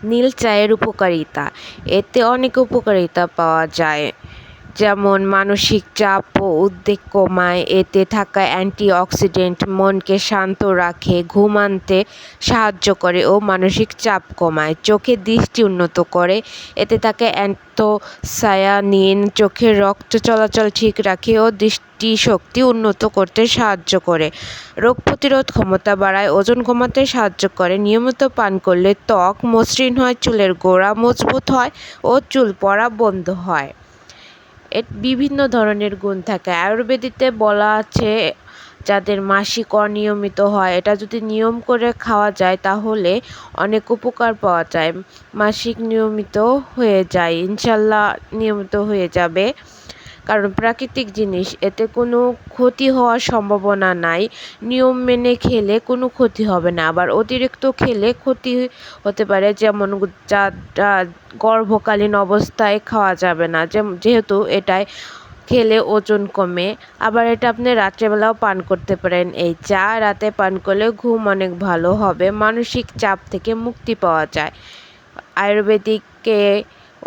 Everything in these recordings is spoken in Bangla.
নীল চায়ের উপকারিতা। এতে অনেক উপকারিতা পাওয়া যায়, যেমন মানসিক চাপ ও উদ্বেগ কমায়। এতে থাকা অ্যান্টিঅক্সিডেন্ট মনকে শান্ত রাখে, ঘুম আনতে সাহায্য করে ও মানসিক চাপ কমায়। চোখের দৃষ্টি উন্নত করে। এতে থাকা অ্যান্থোসায়ানিন চোখের রক্ত চলাচল ঠিক রাখে ও দৃষ্টিশক্তি উন্নত করতে সাহায্য করে। রোগ প্রতিরোধ ক্ষমতা বাড়ায়, ওজন কমাতে সাহায্য করে। নিয়মিত পান করলে ত্বক মসৃণ হয়, চুলের গোড়া মজবুত হয় ও চুল পড়া বন্ধ হয়। এর বিভিন্ন ধরনের গুণ থাকে। আয়ুর্বেদিতে বলা আছে, যাদের মাসিক অনিয়মিত হয়, এটা যদি নিয়ম করে খাওয়া যায় তাহলে অনেক উপকার পাওয়া যায়। মাসিক নিয়মিত হয়ে যায়, ইনশাল্লাহ নিয়মিত হয়ে যাবে, কারণ প্রাকৃতিক জিনিস, এতে কোনো ক্ষতি হওয়ার সম্ভাবনা নাই। নিয়ম মেনে খেলে কোনো ক্ষতি হবে না, আবার অতিরিক্ত খেলে ক্ষতি হতে পারে, যেমন যারা গর্ভকালীন অবস্থায় খাওয়া যাবে না, যেহেতু এটাই খেলে ওজন কমে। আবার এটা আপনি রাত্রেবেলাও পান করতে পারেন। এই চা রাতে পান করলে ঘুম অনেক ভালো হবে, মানসিক চাপ থেকে মুক্তি পাওয়া যায়। আয়ুর্বেদিকে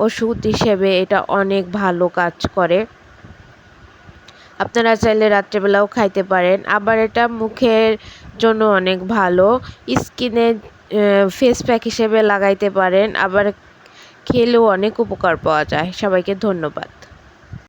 ওষুধ হিসেবে এটা অনেক ভালো কাজ করে। আপনারা চাইলে রাত্রেবেলাও খাইতে পারেন। আবার এটা মুখের জন্য অনেক ভালো, স্কিনে ফেস প্যাক হিসেবে লাগাইতে পারেন, আবার খেলেও অনেক উপকার পাওয়া যায়। সবাইকে ধন্যবাদ।